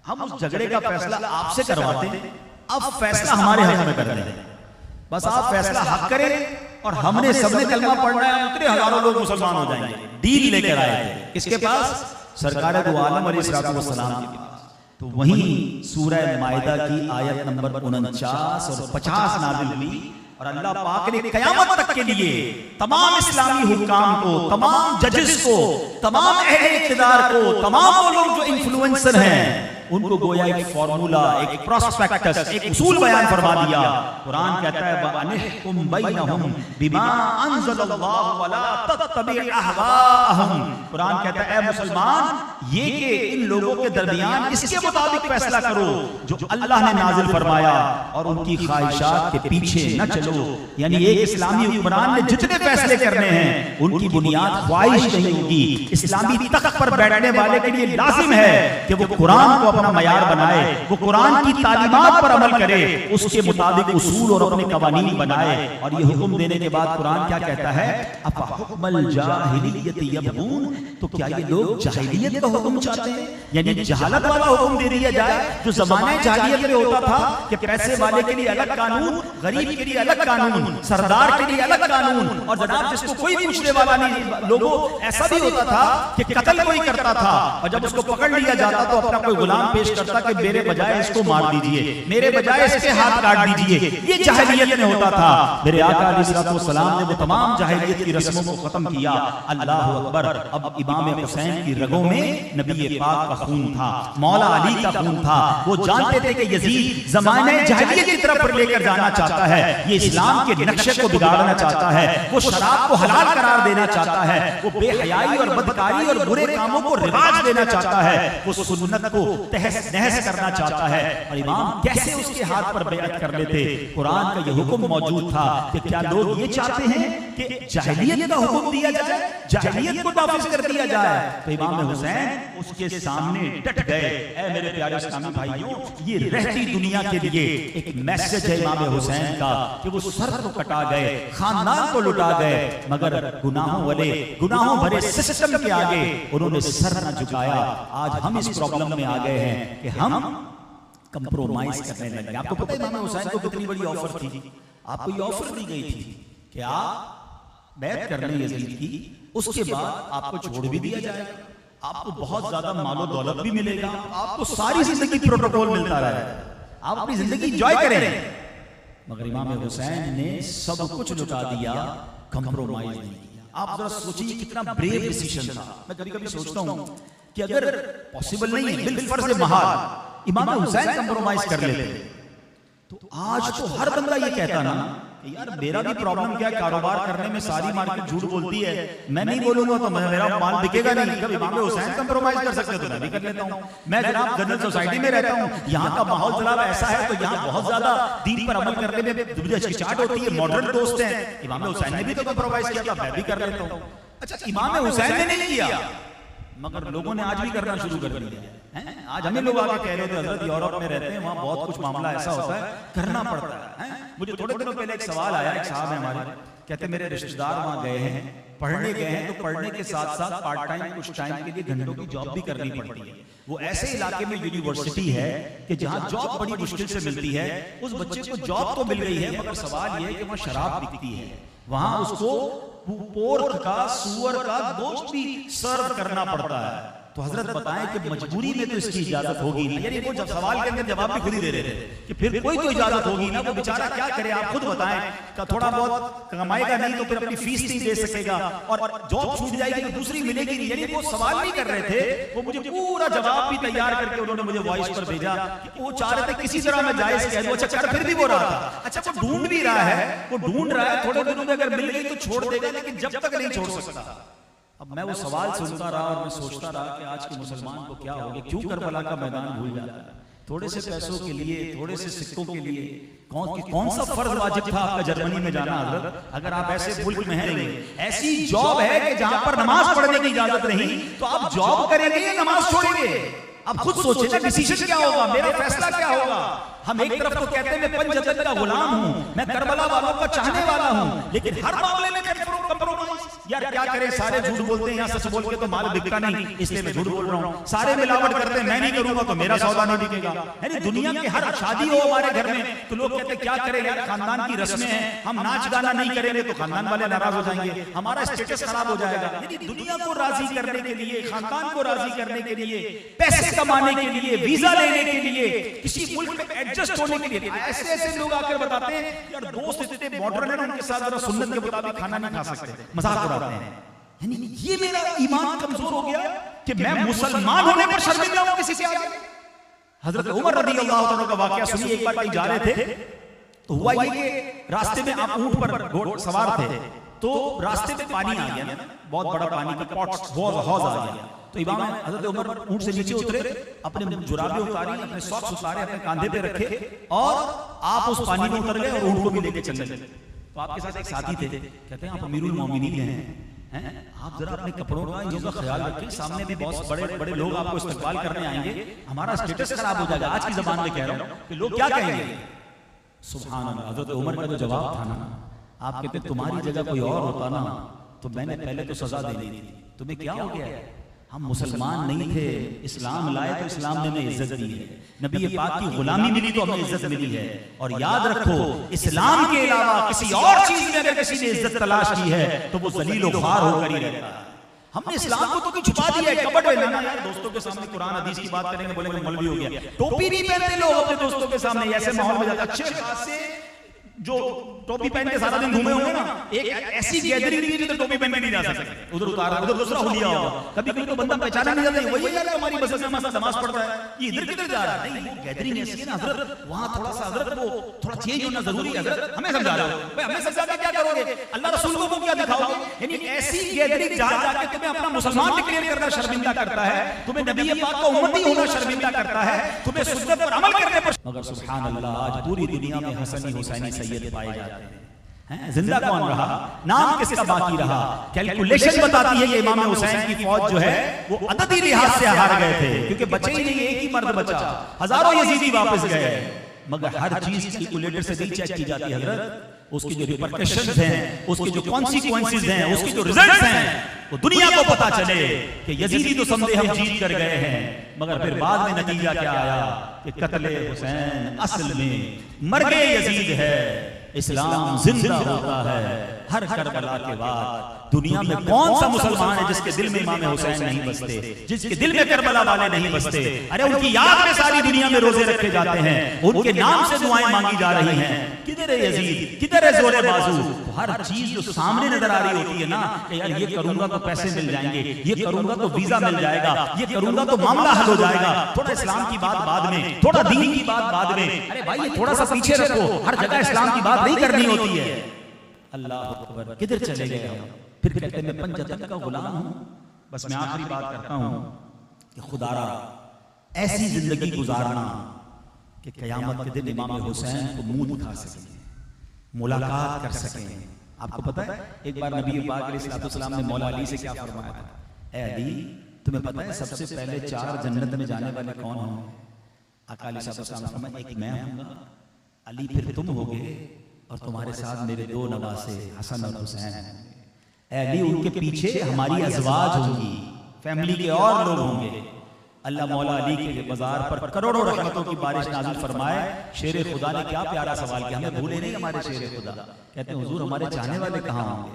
हम उस झगड़े का फैसला आपसे करवाते हैं, अब फैसला हमारे हक में कर रहे हैं, बस आप फैसला हक करें और हमने सबने कलमा पढ़ना है, उतने हजारों लोग मुसलमान हो जाएंगे। डील लेकर आए थे किसके पास? सरकार दो आलम अलैहिस्सलाम के पास। तो वहीं सूरह माइदा की आयत नंबर 49 और 50 नाज़िल हुई और अल्लाह पाक ने कयामत तक के लिए तमाम इस्लामी हुक्काम को, तमाम जजेस को, तमाम अहले इक़्तिदार को, तमाम वो लोग जो इन्फ्लुएंसर हैं उनको गोया एक फॉर्मूला, एक प्रोस्पेक्टस, एक उसूल बयान फरमा दिया। कुरान कहता है वअनिहकुम बैनहुम बिमा अंज़लल्लाहु वला तत्तबि अहवाअहुम। कुरान कहता है ऐ मुसलमान, ये कि इन लोगों के दरमियान इसके मुताबिक फैसला करो जो अल्लाह ने नाजिल फरमाया और उनकी ख्वाहिशात के पीछे न चलो। यानी एक इस्लामी हुक्मरान ने जितने फैसले करने हैं उनकी बुनियाद ख्वाहिश नहीं होगी। इस्लामी तख्त पर बैठने वाले के लिए लाजिम है कि वो कुरान को अपना मयार बनाए, वो कुरान की तालीमात पर अमल करे, उसके मुताबिक उसूल और अपने कवानीन बनाए। और ये हुक्म देने के बाद कुरान क्या कहता है? अफहुक्मल जाहिलियत यबगून, तो क्या ये लोग जाहिलियत का हुक्म चाहते हैं? यानी जहालत वाला हुक्म दे दिया जाए जो जमाने जाहिलियत में होता था कि पैसे वाले के लिए अलग कानून, गरीब के लिए अलग कानून, सरदार के लिए अलग कानून, और जनाब जिसको कोई पूछने वाला नहीं। लोगों ऐसा भी होता था कि कत्ल कोई करता था और जब उसको पकड़ लिया जाता तो अपना कोई गुलाम पेश करता कि मेरे बजाय इसको मार दीजिए, मेरे बजाय इसके हाथ काट दीजिए। ये जाहिलियत में होता था। मेरे आका अलैहिस्सलाम ने वो तमाम जाहिलियत की रस्मों को खत्म किया। अल्लाह अकबर। अब इमाम हुसैन की रगों में नबी पाक का खून था, मौला अली का खून था। वो जानते थे कि यजीद ज़माने जाहिलियत की तरफ लेकर जाना चाहता है, ये इस्लाम के नक्शे को बिगाड़ना चाहता है, वो शराब को हलाल करार देना चाहता है, वो बेहयाई और बदकारी और बुरे कामों को रिवाज देना चाहता है, वो सुन्नत को तहस नहस करना चाहता है। और इमाम कैसे उसके हाथ पर बैत कर लेते? कुरान का यह हुक्म मौजूद था कि क्या लोग ये चाहते हैं कि जाहिलियत का हुक्म दिया जाए, जाहिलियत को नाफिज कर दिया जाए? तो इमाम हुसैन उसके सामने डट गए। ऐ मेरे प्यारे इस्लामी भाइयों, ये रहती दुनिया के लिए एक मैसेज है इमाम हुसैन का कि वो सर तो कटा गए, खानदान तो लुटा गए, मगर गुनाहों भरे सिस्टम के आगे उन्होंने सर न झुकाया। आज हम इस प्रॉब्लम में आ गए हैं कि हम कंप्रोमाइज करने लगे। आपको पता है इमाम हुसैन को कितनी बड़ी ऑफर थी? आपको ये ऑफर दी गई थी कि आप बैत कर लें यजीद की, उसके बाद आपको छोड़ भी दिया जाएगा, आपको बहुत ज्यादा मालो दौलत भी मिलेगा, आपको सारी जिंदगी प्रोटोकॉल मिलता रहेगा, आप अपनी जिंदगी एंजॉय करें। मगर इमाम हुसैन ने सब कुछ लुटा दिया, कंप्रोमाइज नहीं किया। आप जरा सोचिए कितना ब्रेव डिसीजन था। मैं कभी कभी सोचता हूं कि अगर पॉसिबल नहीं है, बिलफर्ज महाल इमाम हुसैन कंप्रोमाइज कर लेते तो आज तो हर बंदा ये कहता ना यार मेरा भी प्रॉब्लम क्या है, कारोबार करने में सारी मार्केट झूठ बोलती है, मैं नहीं बोलूंगा तो मेरा माल बिकेगा नहीं। कभी इमाम हुसैन कंप्रोमाइज कर सकते तो मैं भी कर लेता हूँ। मैं जनाब जनरल सोसाइटी में रहता हूँ, यहाँ का माहौल जनाब ऐसा है तो यहाँ बहुत ज्यादा दीन पर अमल करने में मुझे हिचकिचाहट होती है। मॉडर्न दोस्त हैं, इमाम हुसैन ने भी तो कंप्रोमाइज किया था, मैं भी कर लेता हूँ। अच्छा, इमाम हुसैन ने नहीं किया, मगर लोगों ने आज भी करना शुरू कर दिया है। आज हमें लोग आके कह रहे थे हजरत यूरोप में रहते हैं, वहाँ बहुत कुछ मामला ऐसा होता है, करना पड़ता है। मुझे थोड़े दिनों पहले एक सवाल आया, एक साहब है हमारे, कहते मेरे रिश्तेदार वहाँ गए हैं, पढ़ने गए हैं, तो पढ़ने के साथ साथ पार्ट टाइम कुछ टाइम के लिए घंटों की जॉब भी करनी पड़ती है। वो ऐसे इलाके में यूनिवर्सिटी है कि जहाँ जॉब बड़ी मुश्किल से मिलती है। उस बच्चे को जॉब तो मिल गई है, मगर सवाल ये है कि वहाँ शराब बिकती है, वहाँ उसको पोर्क का, सूअर का गोश्त भी सर्व करना पड़ता है। तो हजरत बताएं कि मजबूरी में तो इसकी इजाजत होगी ना। यानी वो जब सवाल के अंदर जवाब भी खुद ही दे रहे थे कि फिर कोई तो इजाजत होगी ना, वो बेचारा क्या करे, आप खुद बताएं। का थोड़ा बहुत कमाएगा नहीं तो फिर अपनी फीस नहीं दे सकेगा, और जॉब छूट जाएगी तो दूसरी मिलेगी नहीं। यानी वो सवाल नहीं कर रहे थे, वो मुझे पूरा जवाब भी तैयार करके उन्होंने मुझे वॉइस पर भेजा कि वो चाह रहे थे किसी तरह मैं जायज कह दूं। अच्छा कर, फिर भी वो रहा था, अच्छा वो ढूंढ भी रहा है, वो ढूंढ रहा है, थोड़े दिनों में अगर मिल गई तो छोड़ देगा, लेकिन जब तक नहीं छोड़ सकता। अब मैं वो सवाल सुनता रहा और मैं सोचता रहा कि आज के मुसलमान को क्या हो गया, क्यों करबला का मैदान भूल जाता है। थोड़े से पैसों के लिए, थोड़े से सिक्कों के लिए कौन सा फर्ज वाजिब था आपका जर्मनी में जाना हजरत? अगर आप ऐसे मुल्क में रहेंगे, ऐसी जॉब है कि जहां पर नमाज पढ़ने की इजाजत नहीं, तो आप जॉब करेंगे या नमाज छोड़ेंगे? अब खुद सोचिए ना, डिसीजन क्या होगा, मेरा फैसला क्या होगा। हम एक तरफ तो कहते हैं मैं पंजतन का गुलाम हूं, मैं करबला वालों का चाहने वाला हूं, लेकिन हर मामले में कंप्रोमाइज। यार क्या करें, सारे झूठ बोलते हैं, यहाँ सच बोल के तो माल बिकता नहीं, इसलिए मैं झूठ बोल रहा हूँ। सारे मिलावट करते हैं, मैं नहीं करूंगा तो मेरा सौदा नहीं बिकेगा। यानी दुनिया की हर शादी हो हमारे घर में तो लोग कहते हैं क्या करें यार, खानदान की रस्में हैं, हम नाच गाना नहीं करेंगे तो खानदान वाले नाराज हो जाएंगे, हमारा स्टेटस खराब हो जाएगा। यानी दुनिया को राजी करने के लिए, खानदान को राजी करने के लिए, पैसे कमाने के लिए, वीजा लेने के लिए, किसी मुल्क में एडजस्ट होने के लिए ऐसे ऐसे लोग आकर बताते हैं यार दोस्त इतने मॉडर्न है ना, उनके साथ जरा सुन्नत के मुताबिक खाना नहीं खा सकते, मजाक उड़ाते हैं। यानी ये मेरा ईमान कमजोर हो गया कि मैं मुसलमान होने पर शर्मिंदा हूं किसी से आगे। हजरत उमर रज़ियल्लाहु अन्हु का वाकया सुनिए। एक बार कहीं जा रहे थे तो हुआ ये कि रास्ते में आप ऊंट पर घोड़ सवार थे, तो रास्ते में पानी आ गया ना, बहुत बड़ा पानी का हौज आ गया। तो इमाम हजरत उमर ऊंट से नीचे उतरे, अपने जुराबे उतारी, अपने सॉक्स उतारे, अपने कंधे पे रखे और आप उस पानी में उतर गए और ऊंट को भी लेके चल गए। तो आपके साथ एक साथी थे, कहते हैं आप अमीरुल मोमिनीन हैं, आप जरा अपने कपड़ों का, इन चीजों का ख्याल रखिए, सामने भी बहुत बड़े बड़े लोग आपको इस्तकबाल करने आएंगे, हमारा स्टेटस खराब हो जाएगा। आज की जबान में कह रहा हूँ कि लोग क्या कहेंगे। सुभान अल्लाह, हजरत उमर का जो जवाब था ना, आप कहते तुम्हारी जगह कोई और होता ना तो मैंने पहले तो सजा दे दी थी, तुम्हें क्या हो गया है। हम मुसलमान नहीं थे, इस्लाम लाए तो इस्लाम ने हमें इज्जत दी है, नबी पाक की गुलामी मिली तो हमें इज्जत मिली है। और याद रखो, इस्लाम के अलावा किसी और चीज में अगर किसी ने इज्जत तलाश की है तो वो जलील और ख्वार होकर ही रहता है। हमने इस्लाम को तो क्यों छुपा दिया है, कपट में ना यार, दोस्तों के सामने कुरान हदीस की बात करेंगे बोलेंगे मौलवी हो गया। टोपी नहीं पहनते लोग अपने दोस्तों के सामने, ऐसे माहौल में जाते अच्छे खासे जो टोपी पहन के सारा दिन घूमे होंगे ना, एक ऐसी गैदरिंग नहीं है जो टोपी पहन के नहीं जा सकते, उधर उतारा उधर दूसरा हुलिया होगा, कभी कभी तो बंदा पहचाना नहीं जाता, वही यार हमारी मस्जिद में नमाज पढ़ रहा है, ये इधर किधर जा रहा है। नहीं, वो गैदरिंग ऐसी है ना हजरत, वहां थोड़ा सा हजरत वो थोड़ा चेंज होना जरूरी है। हजरत हमें समझा रहे हो भाई, हमें समझा के क्या करोगे, अल्लाह रसूल को क्या दिखाओगे। यानी ऐसी गैदरिंग जा जाके तुम्हें अपना मुसलमान डिक्लेयर करना शर्मिंदा करता है, तुम्हें नबी पाक का उम्मती होना शर्मिंदा करता है, तुम्हें सुन्नत पर अमल करने पर। मगर सुभान अल्लाह, आज पूरी दुनिया में हसनी हुसैनी सैयद पाए जाते हैं। जिंदा कौन रहा, नाम किसका बाकी रहा। कैलकुलेशन बताती है कि इमाम हुसैन की फौज जो है वो अददी लिहाज से हार गए थे, क्योंकि बचे ही नहीं, एक ही मर्द बचा, हजारों यजीदी वापस गए। मगर हर चीज कैलकुलेटर से नहीं चेक की जाती हजरत, उसकी जो रिपरकशंस हैं, उसके जो कॉन्सिक्वेंसेस हैं, उसके जो रिजल्ट्स हैं, वो दुनिया को पता चले कि यजीदी तो समझे हम जीत कर गए हैं, मगर फिर बाद में नतीजा क्या आया कि कत्ले हुसैन असल में मर्गे यजीद है। इस्लाम जिंदा होता है हर करबला के बाद, दुनिया में कौन सा मुसलमान है जिसके दिल में इमाम हुसैन नहीं बसते, जिसके दिल में करबला वाले नहीं बसते। अरे उनकी याद में सारी दुनिया में रोजे रखे जाते हैं, उनके नाम से दुआएं मांगी जा रही हैं। किधर है यजीद, किधर है जोरे बाजू? हर चीज जो सामने नजर आ रही होती है ना कि यार ये करूंगा तो पैसे मिल जाएंगे, ये करूंगा तो वीजा मिल जाएगा, ये करूंगा तो मामला हल हो जाएगा, थोड़ा इस्लाम की बात बाद में, थोड़ा दीन की बात बाद में। अरे भाई ये थोड़ा सा पीछे रखो, हर जगह इस्लाम की बात नहीं करनी होती है। अल्लाह अकबर, किधर चले गए हम? फिर कहते हैं मैं पंजतन का गुलाम हूं। बस मैं आखिरी बात करता हूं कि खुदारा ऐसी जिंदगी गुजारना कि कयामत के दिन इमाम हुसैन को मुंह दिखा सकें, मुलाकात कर सकें। आपको पता है एक बार नबी पाक अलैहिस्सलाम ने मौला अली से क्या फरमाया था? ए अली, तुम्हें पता है सबसे पहले 4 जन्नत में जाने वाले कौन होंगे? आका अलैहिस्सलाम ने फरमाया एक मैं हूंगा, अली फिर तुम होगे, और तुम्हारे साथ मेरे 2 नवासे हसन और हुसैन। अली उनके पीछे हमारी अज़वाज होंगी, फैमिली के और लोग होंगे। अल्लाह मौला अली के बाजार पर करोड़ों रहमतों की बारिश नाज़िल फरमाए। शेर खुदा ने क्या प्यारा सवाल किया, हमें भूले नहीं हमारे शेर खुदा। कहते हैं हुजूर हमारे चाहने वाले कहाँ होंगे?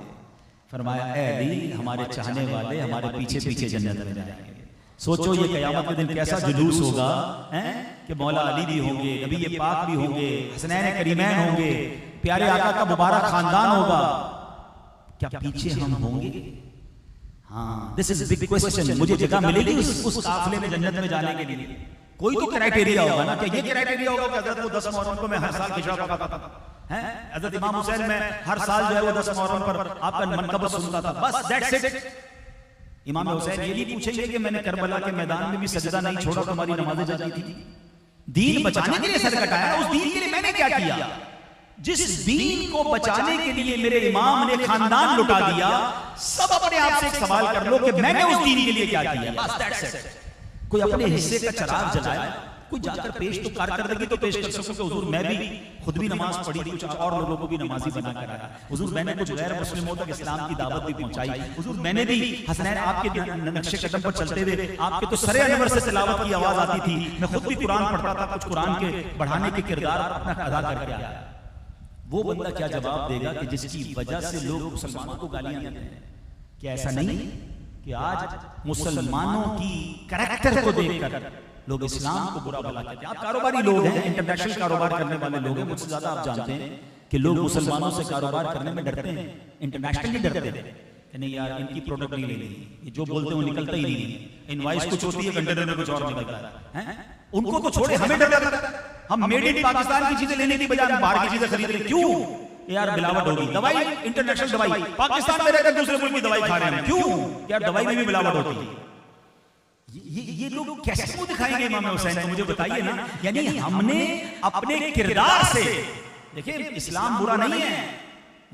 फरमाया ए अली, हमारे चाहने वाले हमारे पीछे पीछे जन्नत में जाएंगे। सोचो ये क़यामत के दिन कैसा जुलूस होगा हैं कि मौला अली भी होंगे, नबी पाक भी होंगे, हसनैन करीमैन होंगे, प्यारे आका का मुबारक खानदान होगा। क्या पीछे हम होंगे? हाँ, दिस इज बिग क्वेश्चन। मुझे जगह मिलेगी उस काफिले में जन्नत में जाने के लिए? कोई तो क्राइटेरिया होगा ना, कि ये क्राइटेरिया होगा कि हजरत को 10 मुहर्रम को मैं हर साल खिचड़ा पकाता था, हैं हजरत इमाम हुसैन में हर साल जो है वो 10 मुहर्रम पर आपका मनकबत सुनता था, बस दैट्स इट। इमाम हुसैन ये नहीं पूछेंगे कि मैंने करबला के मैदान में भी सजदा नहीं छोड़ा, तुम्हारी नमाजें जाती थी। दीन बचाने के लिए सर कटाया, उस दीन के लिए मैंने क्या किया? जिस दीन को बचाने के लिए मेरे इमाम ने खानदान लुटा दिया, सब अपने आप से एक सवाल कर लो कि मैंने उस दीन के लिए क्या किया? बस दैट्स इट। कोई अपने हिस्से का चिराग जलाया, कोई जाकर पेश तो कारकर्दगी तो पेश कर सको कि हुजूर मैं भी खुद भी नमाज पढ़ी थी, कुछ और लोगों को भी नमाजी बना कर आया, हुजूर मैंने कुछ गैर मुस्लिमों तक इस्लाम की दावत भी पहुंचाई, हुजूर मैंने भी हसनैन आपके नक्शे कदम पर चलते हुए आपके तो सरे अनवर से तिलावत की आवाज आती थी, मैं खुद भी कुरान पढ़ता था, कुछ कुरान के बढ़ाने के किरदार अपना अदा करके आया। वो बंदा क्या जवाब देगा कि जिसकी वजह से लोग मुसलमानों को गालियां देते हैं? क्या ऐसा नहीं कि आज मुसलमानों की कैरेक्टर को देखकर लोग इस्लाम को बुरा भला कहते हैं? आप कारोबारी लोग हैं, इंटरनेशनल कारोबार करने वाले लोग हैं, मुझसे ज्यादा आप जानते हैं कि लोग मुसलमानों से कारोबार करने में डरते हैं, इंटरनेशनली डरते हैं कि नहीं यार इनकी प्रोडक्ट नहीं लेनी, ये जो बोलते हैं वो निकलता ही नहीं है, इनवॉइस कुछ होती है कंटेनर में कुछ और निकलता है। उनको तो छोड़े, हमें डर लगता है। हम मेड इन पाकिस्तान की चीजें लेने की बजाय बाहर की चीजें खरीद रहे, क्यों? यार मिलावट होगी, दवाई इंटरनेशनल दवाई, पाकिस्तान में रहकर दूसरे मुल्क की दवाई खा रहे हैं, क्यों? यार दवाई में भी मिलावट होती है। ये लोग कैसे मुंह दिखाएंगे इमाम हुसैन को? मुझे बताइए ना। यानी हमने अपने किरदार से, देखिए इस्लाम बुरा नहीं है,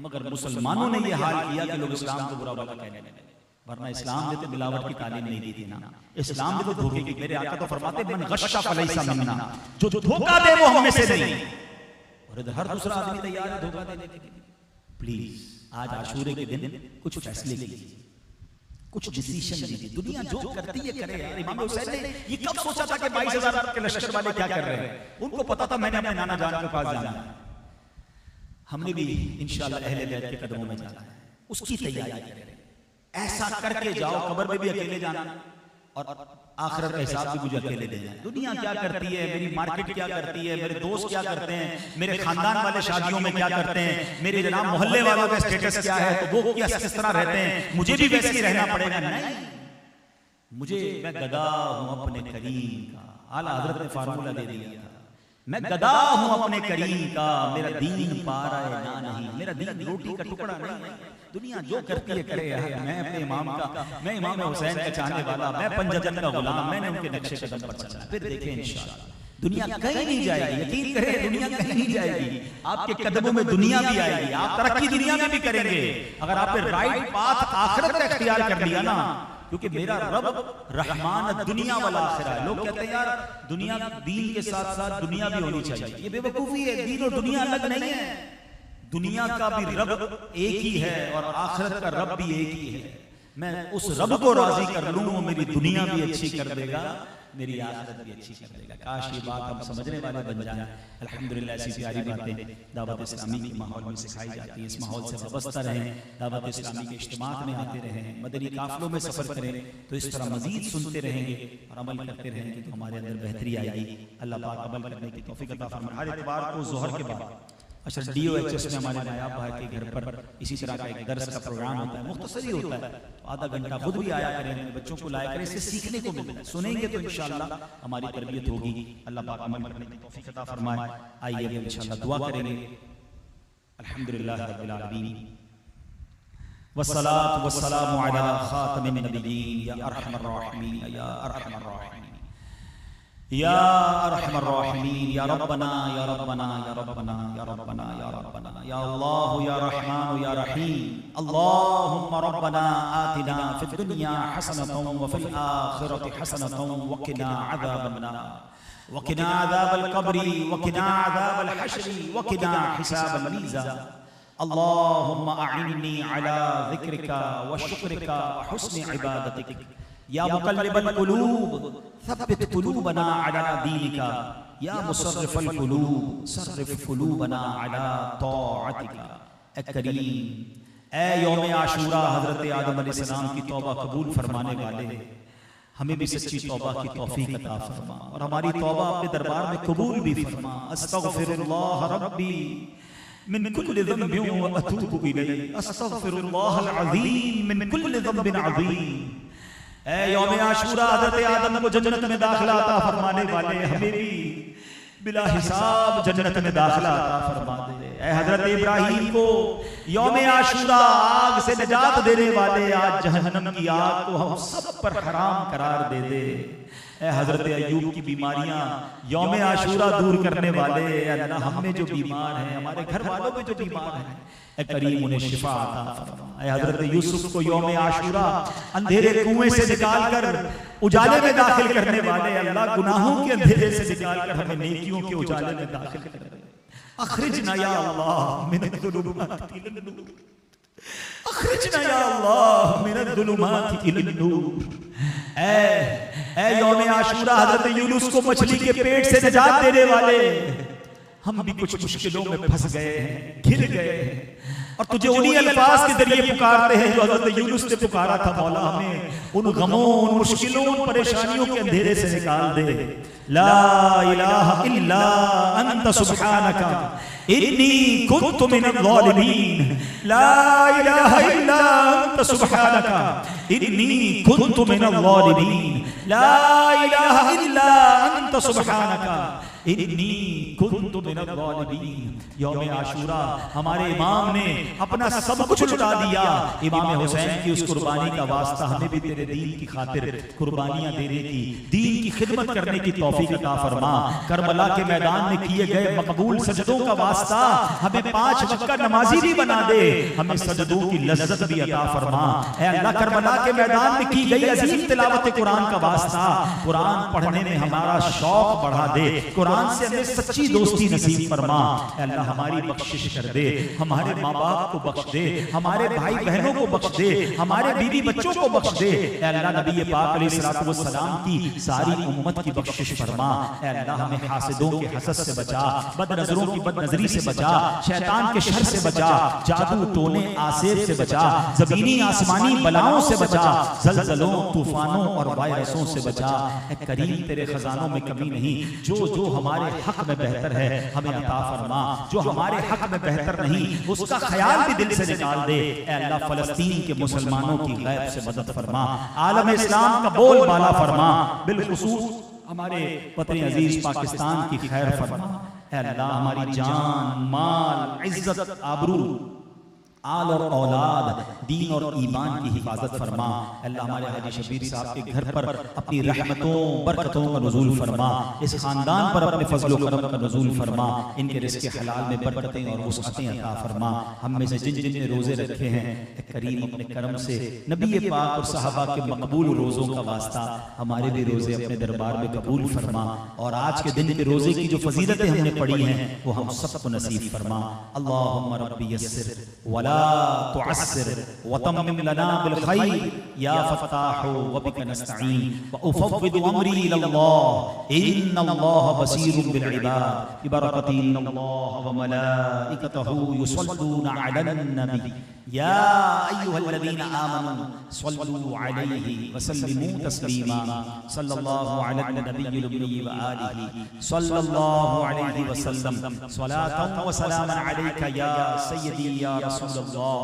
मगर मुसलमानों ने ये हाल किया कि लोग इस्लाम को बुरा भला कहने लगे। वरना इस्लाम ने तो मिलावट की तालीम नहीं दी थी ना, इस्लाम ने तो धोखे की। मेरे आका तो फरमाते मन गश्शा फलैसा मिन्ना, जो धोखा दे वो हम में से नहीं। और इधर हर दूसरा आदमी तैयार है धोखा देने के लिए। प्लीज आज आशूरे के दिन कुछ फैसले लीजिए, कुछ डिसीजन लीजिए। दुनिया जो करती है करे यार। इमाम हुसैन ने ये कब सोचा था कि 22,000 के लश्कर वाले क्या कर रहे हैं? उनको पता था मैंने अपने नाना जान के पास जाना है, हमने भी इंशाअल्लाह अहले बैत के कदमों में जाना है, उसकी तैयारी करें। ऐसा करके जाओ कब्र में भी अकेले जाना और आखिरत का हिसाब भी मुझे अकेले देना है। दुनिया क्या करती है, मेरी मार्केट क्या करती है, मेरे दोस्त क्या करते हैं, मेरे खानदान वाले शादियों में क्या करते हैं, मेरे जनाब मोहल्ले वालों का स्टेटस क्या है, तो वो क्या किस तरह रहते हैं, मुझे भी वैसे ही रहना पड़ेगा? नहीं, मुझे मैं गदा हूं अपने करीम का। आला हजरत ने फार्मूला दे दिया था, मैं गदा हूं अपने करीम का, मेरा दीन पारा है ना नहीं, मेरा दीन रोटी का टुकड़ा नहीं। दुनिया जो करती है करे यार। मैं अपने इमाम का, मैं इमाम हुसैन का चाहने वाला, मैं पंजतन का गुलाम, मैंने उनके नक्शे कदम पर चलना। फिर देखें इंशाअल्लाह दुनिया कहीं नहीं जाएगी, यकीन करें दुनिया कहीं नहीं जाएगी, आपके कदमों में दुनिया भी आएगी, आप तरक्की दुनिया में भी करेंगे अगर आपने राइट पाथ आखिरत का इख्तियार कर लिया ना। क्योंकि मेरा रब रहमान दुनिया वाला आखिरा है। लोग कहते हैं यार दुनिया दीन के साथ साथ दुनिया भी होनी चाहिए, ये बेवकूफी है। दीन और दुनिया अलग नहीं है, दुनिया का भी रब एक ही है और आखिरत का रब भी एक ही है। मैं उस रब को राजी कर लूं, वो मेरी दुनिया भी अच्छी कर देगा, मेरी आखिरत भी अच्छी कर देगा। काश ये बात हम समझने वाले बन जाए। अल्हम्दुलिल्लाह ऐसी प्यारी बातें दावत इस्लामी के माहौल में सिखाई जाती है। इस माहौल से वाबस्ता रहें, दावत इस्लामी के इज्तिमात में आते रहें, मदनी काफिलों में सफ़र करें, तो इस तरह मजीद सुनते रहेंगे और अमल करते रहेंगे तो हमारे अंदर बेहतरी आएगी। अल्लाह पाक अमल करने की तौफीक अता फरमाए। हर इतवार को ज़ोहर के बाद अच्छा DOHS में हमारे नायाब भाई के घर पर इसी तरह का एक दर्स का प्रोग्राम होता है, मुख्तसर ही होता है, तो आधा घंटा खुद भी आया करें, बच्चों को लाया करें, इससे सीखने को मिलता है। सुनेंगे तो इंशाअल्लाह हमारी तरबियत होगी। अल्लाह पाक अमल करने की तौफीक अता फरमाए। आइए अब इंशाअल्लाह दुआ करेंगे। अल्हम्दुलिल्लाह रब्बिल आलमीन वस्सलातु वस्सलामु अला खातमिन नबिय्यीन या अरहमर राहिमीन या अरहमर राहिमीन या अरहमर राहिमीन या रब्बना या रब्बना या रब्बना या रब्बना या रब्बना या अल्लाह या रहमान या रहीम। अल्लाहुम्मा रब्बना आतिना फिद दुनिया हसनतन व फिल आखिरति हसनतन व क़िना अज़ाबन नार व क़िना अज़ाबल क़ब्रि व क़िना अज़ाबल हश्रि व क़िना हिसाबल मीज़ान। अल्लाहुम्मा अइन्नी अला ज़िक्रिका व शुक्रिका व हुस्नि इबादतिक या मुक़ल्लिबल क़ुलूब सब्बित क़ुलूबना अला दीनिका या मुसर्रिफल क़ुलूब सर्रिफ क़ुलूबना अला तौअतिका। ए करीम, ए यौम आशूरा हज़रत आदम अलैहिस्सलाम की तौबा कबूल फरमाने वाले, हमें भी सच्ची तौबा की तौफीक अता फरमा और हमारी तौबा अपने दरबार में कबूल भी फरमा। अस्तग़फिरुल्लाह रब्बी मिन कुल्लि ज़ंबिन व अतूबु इलैहि, अस्तग़फिरुल्लाहल अज़ीम मिन कुल्लि ज़ंबिन अज़ीम। ऐ यौम आशूरा हज़रत आदम को जन्नत में दाखिला अता फरमाने वाले, हमें भी बिला हिसाब जन्नत में दाखिला अता फरमा दे। ऐ हज़रत इब्राहीम को यौम आशूरा आग से निजात देने वाले, आज जहन्नम की आग को हम सब पर हराम करार दे दे। ऐ हज़रत अय्यूब की बीमारियां यौम आशूरा दूर करने वाले, अल्लाह हम में जो बीमार हैं, हमारे घर वालों में जो बीमार हैं, ऐ करीम उन्हें शिफा अता फरमा। ऐ हज़रत यूसुफ को यौम आशूरा अंधेरे कुएं से निकालकर उजाले में दाखिल करने वाले, अल्लाह गुनाहों के अंधेरे से निकालकर हमें नेकियों के उजाले में दाखिल कर दे। अखरिजना या अल्लाह मिनज़्ज़ुलुमाति इलन नूर, अखरिजना या अल्लाह मिनज़्ज़ुलुमाति इलन नूर। ऐ यौम आशूरा हज़रत यूनुस को मछली के पेट से निजात देने वाले, हम भी कुछ मुश्किलों में फंस गए हैं, घिर गए हैं और तुझे उन्हीं अल्फाज के जरिए पुकारते हैं जो हज़रत यूनुस ने पुकारा था। मौला हमें उन गमों, उन मुश्किलों, उन परेशानियों के अंधेरे से निकाल दे। ला इलाहा इल्ला अंत सुब्हानका इन्नी कुन्तु मिनज़ ज़ालिमीन, ला इलाहा इल्ला अंत सुब्हानका इन्नी कुन्तु मिनज़ ज़ालिमीन, ला इलाहा इल्ला अंत सुब्हानका इन्नी कुन्तु मिनज़ ज़ालिमीन। यौम आशूरा हमारे इमाम ने अपना सब कुछ लुटा दिया। इमाम हुसैन की उस कुर्बानी का वास्ता हमें भी तेरे दीन की खातिर कुर्बानियां देने की, दीन की खिदमत करने की तौफीक अता फरमा। करबला के मैदान में किए गए मकबूल सजदों का वास्ता हमें 5 वक्त का नमाजी भी बना दे, हमें सजदों की लज्जत भी अता फरमा। ऐ अल्लाह, करबला के मैदान में की गई अजीम तिलावत कुरान का वास्ता, कुरान पढ़ने में हमारा शौक बढ़ा दे, कुरान से हमें सच्ची दोस्ती नसीब फरमा। अल्लाह हमारी बख्शिश कर दे, हमारे माँ बाप को बख्श दे, हमारे भाई बहनों को बख्श दे, हमारे बीवी बच्चों को बख्श दे। अल्लाह नबी पाक अलैहिस्सलाम की सारी उम्मत की बख्शिश फरमा। अल्लाह हमें हासिदों के हसद से बचा, बदनजरों की बदनजरी से बचा, शैतान के शर से बचा, जादू टोने आसेब से बचा, जमीनी आसमानी बलाओं से बचा, जलजलों तूफानों और वायरसों से बचा। करीम तेरे खजानों में कमी नहीं, जो जो हमारे हक में बेहतर है हमें अता फरमा, जो हमारे हक में बेहतर नहीं उसका ख्याल भी दिल से निकाल दे। ऐ अल्लाह फलस्तीन के मुसलमानों की गैब से मदद फरमा, आलम इस्लाम का बोल बाला फरमा, बिलखुसूस हमारे वतन अजीज पाकिस्तान की खैर फरमा। ऐ अल्लाह हमारी जान, माल, इज्जत, आबरू, आल और औलाद, दीन और ईमान की हिफाजत फरमा। अल्लाह हमारे हाजी शबीर साहब के घर पर अपनी रहमतों बरकतों का नुज़ूल फरमा, इस खानदान पर अपने फजल व करम का नुज़ूल फरमा, इनके रिज़्क़ हलाल में बरकतें और वुसअतें अता फरमा। हम में से जिन जिन ने रोज़े रखे हैं करीम अपने करम से नबी पाक और सहाबा के मकबूल रोज़ों का वास्ता हमारे भी रोज़े अपने दरबार में कबूल फरमा, और आज के दिन के रोज़े की जो फजीलतें हमने पढ़ी हैं वो हम सबको नसीब फरमा। अल्लाहुम्मा रब्बी यस्सिर वला वला तुअस्सिर वतम्मिम लना बिल खैर या फत्ताहु व बिका नस्तईन व उफव्विदु अमरी इलल्लाह इन्नल्लाह बसीरुम बिल इबाद बिबरकति इन्नल्लाह व मलाइकतहु युसल्लूना अलन नबी या अय्युहल्लज़ीना आमनू सल्लू अलैहि व सल्लिमू तस्लीमा सल्लल्लाहु अला नबिय्यिल उम्मी व आलिहि सल्लल्लाहु अलैहि वसल्लम सलातन व सलामन अलैका या सय्यदी या रसूलल्लाह।